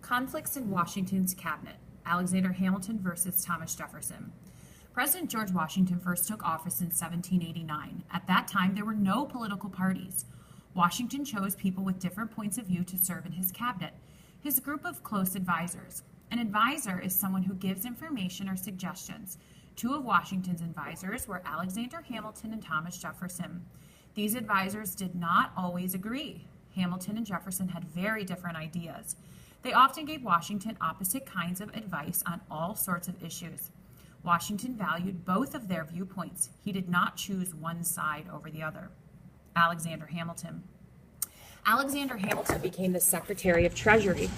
Conflicts in Washington's cabinet. Alexander Hamilton versus Thomas Jefferson. President George Washington first took office in 1789. At that time, there were no political parties. Washington chose people with different points of view to serve in his cabinet, his group of close advisors. An advisor is someone who gives information or suggestions. Two of Washington's advisors were Alexander Hamilton and Thomas Jefferson. These advisors did not always agree. Hamilton and Jefferson had very different ideas. They often gave Washington opposite kinds of advice on all sorts of issues. Washington valued both of their viewpoints. He did not choose one side over the other. Alexander Hamilton. Alexander Hamilton became the Secretary of Treasury.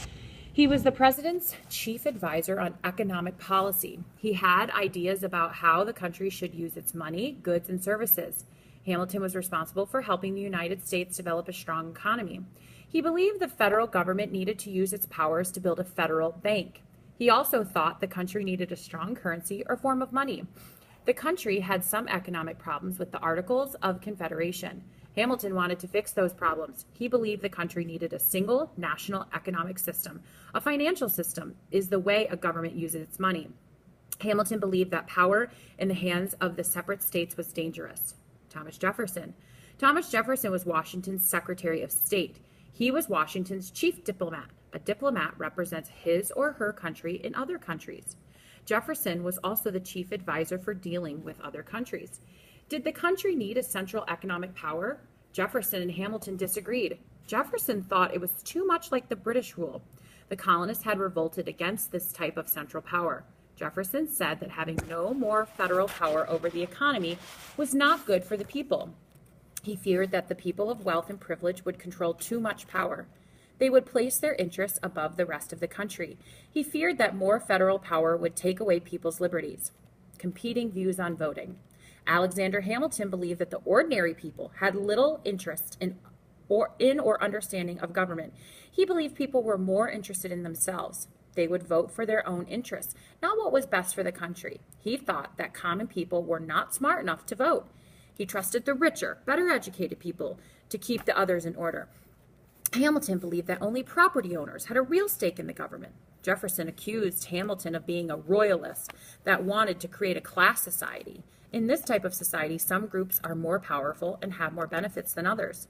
He was the president's chief advisor on economic policy. He had ideas about how the country should use its money, goods, and services. Hamilton was responsible for helping the United States develop a strong economy. He believed the federal government needed to use its powers to build a federal bank. He also thought the country needed a strong currency or form of money. The country had some economic problems with the Articles of Confederation. Hamilton wanted to fix those problems. He believed the country needed a single national economic system. A financial system is the way a government uses its money. Hamilton believed that power in the hands of the separate states was dangerous. Thomas Jefferson. Thomas Jefferson was Washington's Secretary of State. He was Washington's chief diplomat. A diplomat represents his or her country in other countries. Jefferson was also the chief advisor for dealing with other countries. Did the country need a central economic power? Jefferson and Hamilton disagreed. Jefferson thought it was too much like the British rule. The colonists had revolted against this type of central power. Jefferson said that having no more federal power over the economy was not good for the people. He feared that the people of wealth and privilege would control too much power. They would place their interests above the rest of the country. He feared that more federal power would take away people's liberties. Competing views on voting. Alexander Hamilton believed that the ordinary people had little interest in or understanding of government. He believed people were more interested in themselves. They would vote for their own interests, not what was best for the country. He thought that common people were not smart enough to vote. He trusted the richer, better educated people to keep the others in order. Hamilton believed that only property owners had a real stake in the government. Jefferson accused Hamilton of being a royalist that wanted to create a class society. In this type of society, some groups are more powerful and have more benefits than others.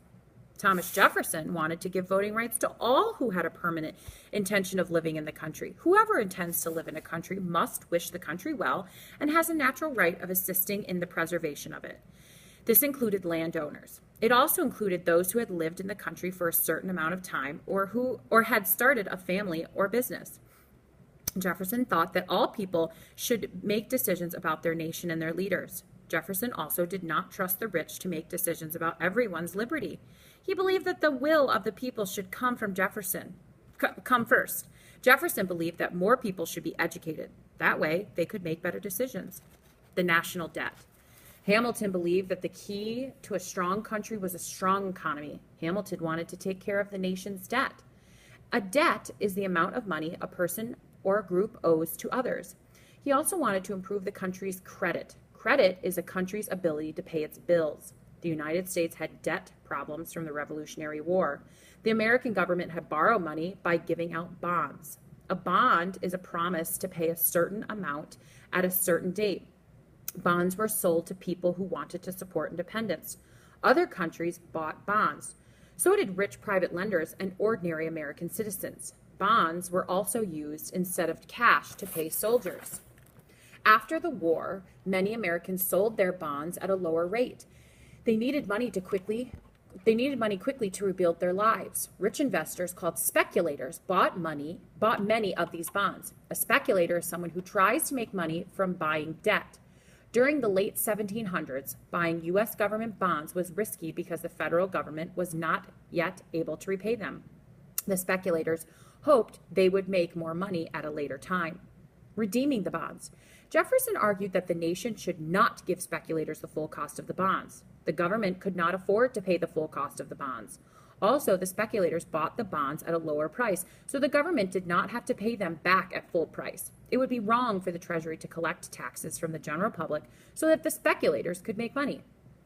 Thomas Jefferson wanted to give voting rights to all who had a permanent intention of living in the country. Whoever intends to live in a country must wish the country well and has a natural right of assisting in the preservation of it. This included landowners. It also included those who had lived in the country for a certain amount of time or had started a family or business. Jefferson thought that all people should make decisions about their nation and their leaders. Jefferson also did not trust the rich to make decisions about everyone's liberty. He believed that the will of the people should come first. Jefferson believed that more people should be educated. That way, they could make better decisions. The national debt. Hamilton believed that the key to a strong country was a strong economy. Hamilton wanted to take care of the nation's debt. A debt is the amount of money a person or a group owes to others. He also wanted to improve the country's credit. Credit is a country's ability to pay its bills. The United States had debt problems from the Revolutionary War. The American government had borrowed money by giving out bonds. A bond is a promise to pay a certain amount at a certain date. Bonds were sold to people who wanted to support independence. Other countries bought bonds. So did rich private lenders and ordinary American citizens. Bonds were also used instead of cash to pay soldiers. After the war, many Americans sold their bonds at a lower rate. They needed money quickly to rebuild their lives. Rich investors called speculators bought many of these bonds. A speculator is someone who tries to make money from buying debt. During the late 1700s, buying U.S. government bonds was risky because the federal government was not yet able to repay them. The speculators hoped they would make more money at a later time. Redeeming the bonds. Jefferson argued that the nation should not give speculators the full cost of the bonds. The government could not afford to pay the full cost of the bonds. Also, the speculators bought the bonds at a lower price, so the government did not have to pay them back at full price. It would be wrong for the Treasury to collect taxes from the general public so that the speculators could make money.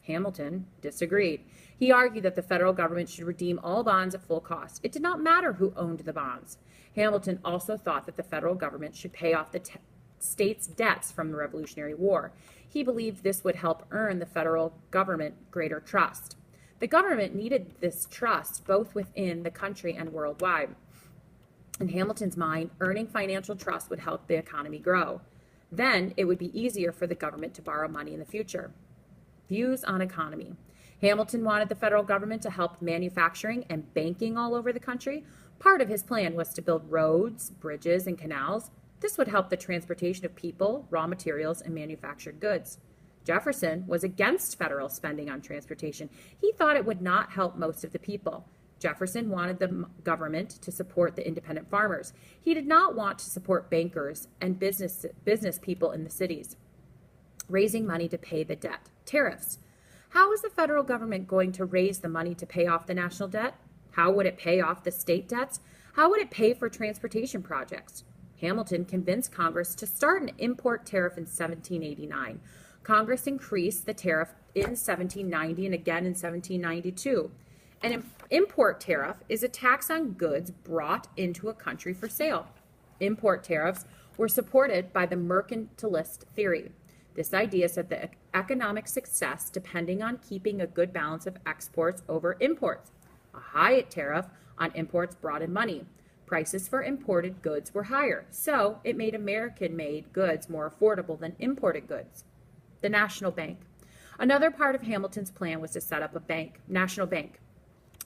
Hamilton disagreed. He argued that the federal government should redeem all bonds at full cost. It did not matter who owned the bonds. Hamilton also thought that the federal government should pay off the states' debts from the Revolutionary War. He believed this would help earn the federal government greater trust. The government needed this trust both within the country and worldwide. In Hamilton's mind, earning financial trust would help the economy grow. Then it would be easier for the government to borrow money in the future. Views on economy. Hamilton wanted the federal government to help manufacturing and banking all over the country. Part of his plan was to build roads, bridges, and canals. This would help the transportation of people, raw materials, and manufactured goods. Jefferson was against federal spending on transportation. He thought it would not help most of the people. Jefferson wanted the government to support the independent farmers. He did not want to support bankers and business people in the cities, raising money to pay the debt. Tariffs. How is the federal government going to raise the money to pay off the national debt? How would it pay off the state debts? How would it pay for transportation projects? Hamilton convinced Congress to start an import tariff in 1789. Congress increased the tariff in 1790 and again in 1792. An import tariff is a tax on goods brought into a country for sale. Import tariffs were supported by the mercantilist theory. This idea said that economic success depending on keeping a good balance of exports over imports. A high tariff on imports brought in money. Prices for imported goods were higher, so it made American-made goods more affordable than imported goods. The National Bank. Another part of Hamilton's plan was to set up a national bank.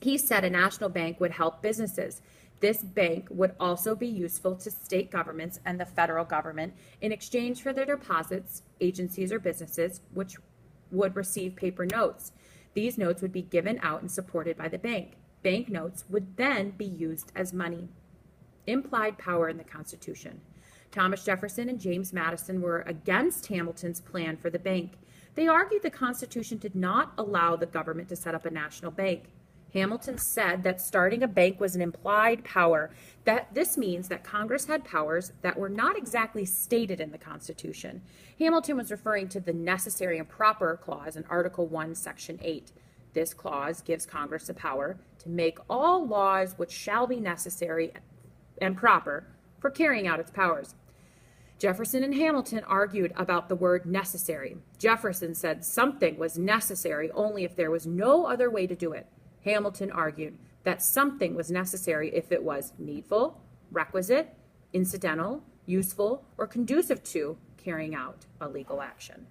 He said a national bank would help businesses. This bank would also be useful to state governments and the federal government in exchange for their deposits, agencies or businesses, which would receive paper notes. These notes would be given out and supported by the bank. Bank notes would then be used as money. Implied power in the Constitution. Thomas Jefferson and James Madison were against Hamilton's plan for the bank. They argued the Constitution did not allow the government to set up a national bank. Hamilton said that starting a bank was an implied power, that this means that Congress had powers that were not exactly stated in the Constitution. Hamilton was referring to the necessary and proper clause in Article 1, Section 8. This clause gives Congress the power to make all laws which shall be necessary and proper for carrying out its powers. Jefferson and Hamilton argued about the word necessary. Jefferson said something was necessary only if there was no other way to do it. Hamilton argued that something was necessary if it was needful, requisite, incidental, useful, or conducive to carrying out a legal action.